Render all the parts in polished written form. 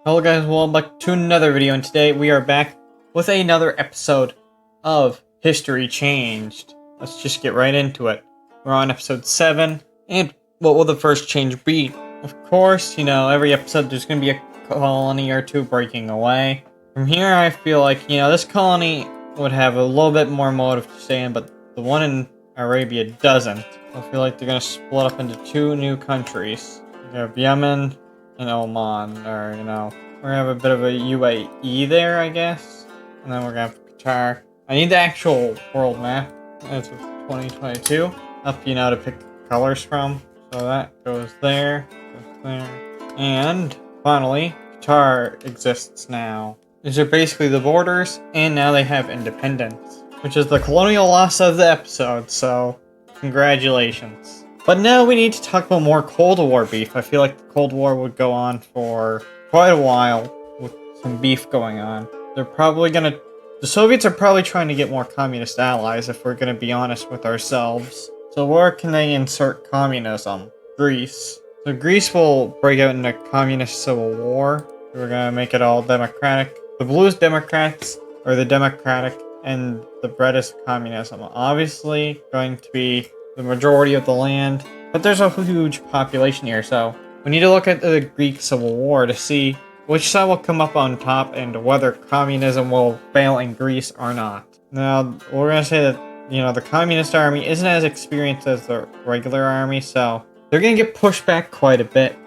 Hello guys, welcome back to another video, and today we are back with another episode of History Changed. Let's just get right into it. We're on episode 7, and what will the first change be? Of course, every episode there's going to be a colony or two breaking away. From here, I feel like, this colony would have a little bit more motive to stay in, but the one in Arabia doesn't. I feel like they're going to split up into two new countries. You have Yemen and Oman, or, we're gonna have a bit of a UAE there, I guess. And then we're gonna have Qatar. I need the actual world map as of 2022 up, to pick colors from. So that goes there, And finally, Qatar exists now. These are basically the borders, and now they have independence, which is the colonial loss of the episode, so congratulations. But now we need to talk about more Cold War beef. I feel like the Cold War would go on for quite a while with some beef going on. The Soviets are probably trying to get more communist allies, if we're gonna be honest with ourselves. So where can they insert communism? Greece. So Greece will break out into communist civil war. We're gonna make it all democratic. The blue is Democrats, or the Democratic, and the red is communism. Obviously going to be the majority of the land, but there's a huge population here, so we need to look at the Greek Civil War to see which side will come up on top and whether communism will fail in Greece or not. Now, we're going to say that, the communist army isn't as experienced as the regular army, so they're going to get pushed back quite a bit.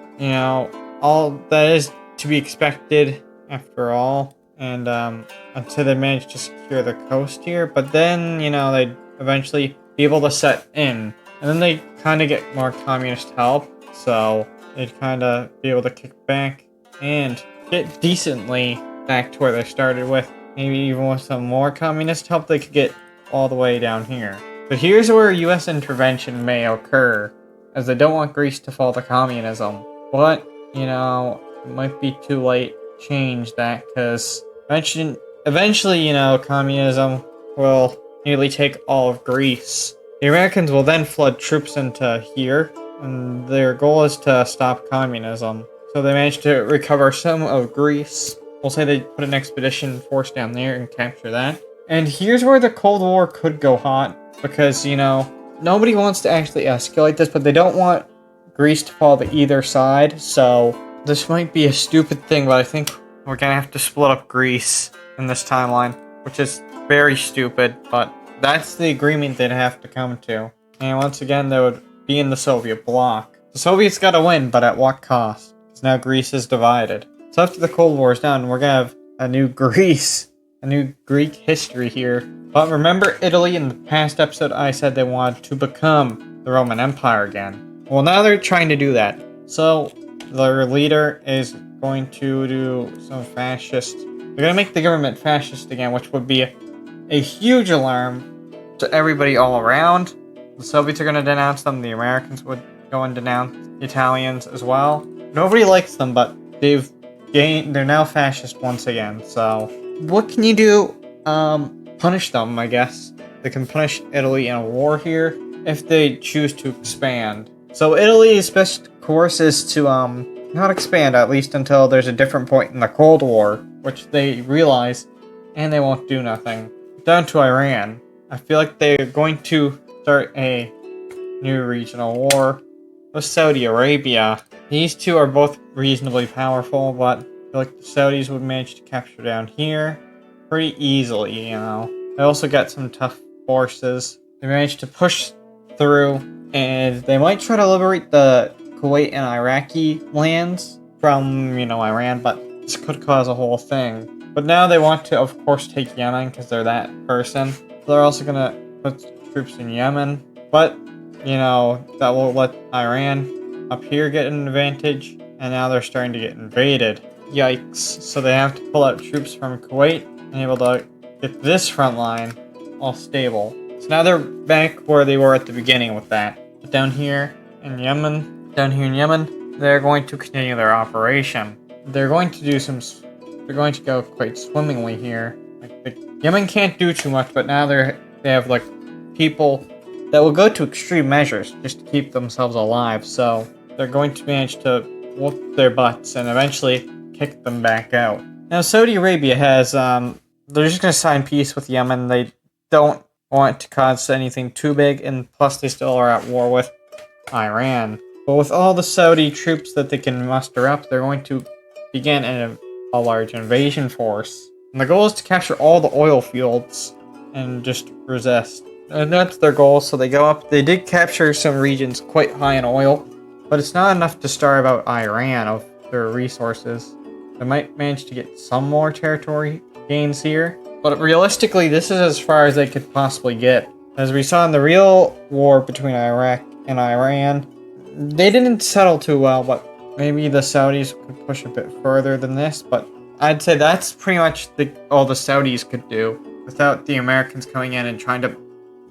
All that is to be expected after all, and until they manage to secure the coast here, but then, they'd eventually be able to set in, and then they kind of get more communist help, so they'd kind of be able to kick back and get decently back to where they started with. Maybe even with some more communist help, they could get all the way down here. But here's where US intervention may occur, as they don't want Greece to fall to communism. But, it might be too late to change that, because eventually, communism will nearly take all of Greece. The Americans will then flood troops into here, and their goal is to stop communism. So they managed to recover some of Greece. We'll say they put an expedition force down there and capture that. And here's where the Cold War could go hot, because, nobody wants to actually escalate this, but they don't want Greece to fall to either side, so this might be a stupid thing, but I think we're gonna have to split up Greece in this timeline, which is very stupid, but that's the agreement they'd have to come to. And once again, they would be in the Soviet bloc. The Soviets gotta win, but at what cost? Because now Greece is divided. So after the Cold War is done, we're gonna have a new Greece, a new Greek history here. But remember Italy? In the past episode, I said they wanted to become the Roman Empire again. Well, now they're trying to do that. So their leader is going to do some fascist. They're gonna make the government fascist again, which would be a huge alarm to everybody all around. The Soviets are going to denounce them. The Americans would go and denounce the Italians as well. Nobody likes them, but they're now fascist once again. So what can you do? Punish them, I guess. They can punish Italy in a war here if they choose to expand. So Italy's best course is to not expand, at least until there's a different point in the Cold War, which they realize, and they won't do nothing. Down to Iran. I feel like they're going to start a new regional war with Saudi Arabia. These two are both reasonably powerful, but I feel like the Saudis would manage to capture down here pretty easily, They also got some tough forces. They managed to push through, and they might try to liberate the Kuwait and Iraqi lands from, Iran, but this could cause a whole thing. But now they want to, of course, take Yemen, because they're that person. They're also going to put troops in Yemen. But, that will let Iran up here get an advantage. And now they're starting to get invaded. Yikes. So they have to pull out troops from Kuwait and able to get this front line all stable. So now they're back where they were at the beginning with that. But down here in Yemen, they're going to continue their operation. They're going to go quite swimmingly here. Yemen can't do too much, but now they have people that will go to extreme measures just to keep themselves alive. So they're going to manage to whoop their butts and eventually kick them back out. Now, Saudi Arabia has, they're just going to sign peace with Yemen. They don't want to cause anything too big, and plus they still are at war with Iran. But with all the Saudi troops that they can muster up, they're going to begin a large invasion force. And the goal is to capture all the oil fields and just resist. And that's their goal, so they go up. They did capture some regions quite high in oil, but it's not enough to starve out Iran of their resources. They might manage to get some more territory gains here, but realistically, this is as far as they could possibly get. As we saw in the real war between Iraq and Iran, they didn't settle too well, but maybe the Saudis could push a bit further than this, but I'd say that's pretty much all the Saudis could do without the Americans coming in and trying to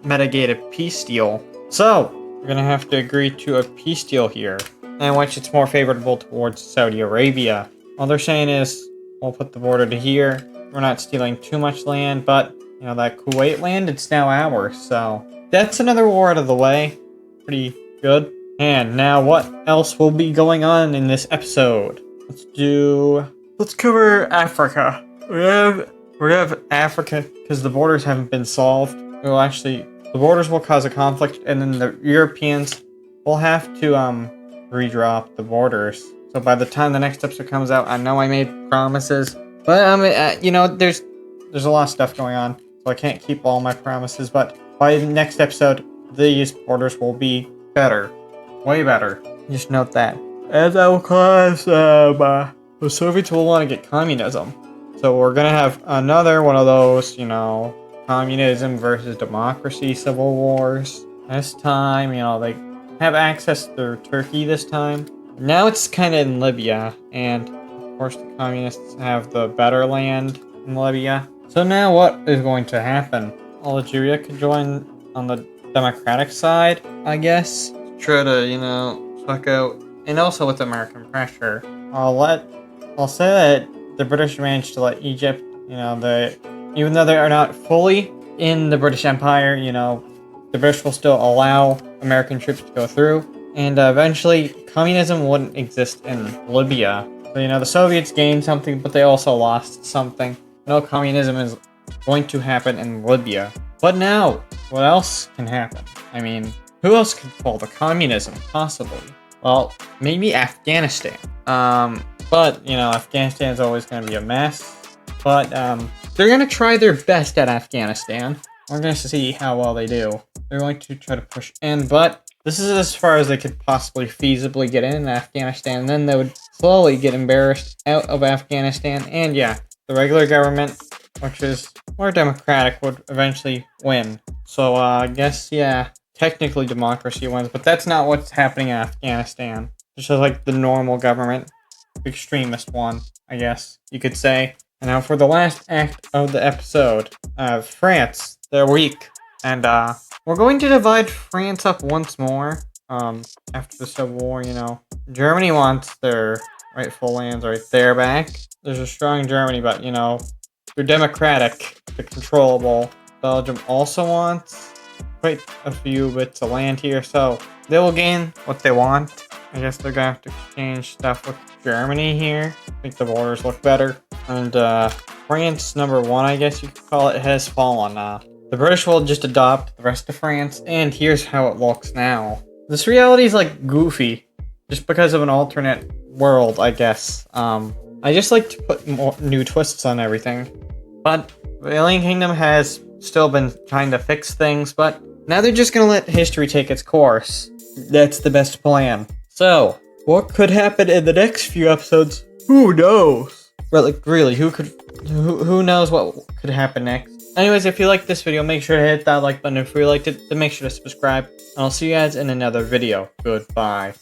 mitigate a peace deal. So, we're gonna have to agree to a peace deal here, in which it's more favorable towards Saudi Arabia. All they're saying is, we'll put the border to here. We're not stealing too much land, but, you know, that Kuwait land, it's now ours, so that's another war out of the way. Pretty good. And now what else will be going on in this episode? Let's cover Africa. We have Africa, because the borders haven't been solved. The borders will cause a conflict, and then the Europeans will have to, redraw up the borders. So by the time the next episode comes out, I know I made promises, but, you know, there's a lot of stuff going on, so I can't keep all my promises, but by the next episode, these borders will be better. Way better. Just note that. As I will cause, the Soviets will want to get communism. So we're gonna have another one of those, you know, communism versus democracy civil wars. This time, you know, they have access to Turkey this time. Now it's kind of in Libya, and of course the communists have the better land in Libya. So now what is going to happen? Algeria could join on the democratic side, I guess. Try to, you know, suck out, and also with American pressure. I'll say that the British managed to let Egypt, you know, even though they are not fully in the British Empire, you know, the British will still allow American troops to go through, and eventually communism wouldn't exist in Libya. So, you know, the Soviets gained something, but they also lost something. No communism is going to happen in Libya. But now, what else can happen? I mean, who else could fall to communism, possibly? Well, maybe Afghanistan. But, you know, Afghanistan's always going to be a mess. But, they're going to try their best at Afghanistan. We're going to see how well they do. They're going to try to push in, but this is as far as they could possibly feasibly get in Afghanistan. And then they would slowly get embarrassed out of Afghanistan. And yeah, the regular government, which is more democratic, would eventually win. So, I guess, yeah, technically democracy wins, but that's not what's happening in Afghanistan. It's just like the normal government, extremist one, I guess you could say. And now for the last act of the episode, France, they're weak. And, we're going to divide France up once more, after the Civil War, you know. Germany wants their rightful lands right there back. There's a strong Germany, but, you know, they're democratic, they're controllable. Belgium also wants quite a few bits of land here, so they will gain what they want. I guess they're gonna have to exchange stuff with Germany here, make the borders look better. And, France, number one, I guess you could call it, has fallen. The British will just adopt the rest of France, and here's how it looks now. This reality is, like, goofy, just because of an alternate world, I guess. I just like to put more new twists on everything. But the Alien Kingdom has still been trying to fix things, but now they're just gonna let history take its course. That's the best plan. So, what could happen in the next few episodes? Who knows? Well, like, really, who knows what could happen next? Anyways, if you liked this video, make sure to hit that like button. If you liked it, then make sure to subscribe. And I'll see you guys in another video. Goodbye.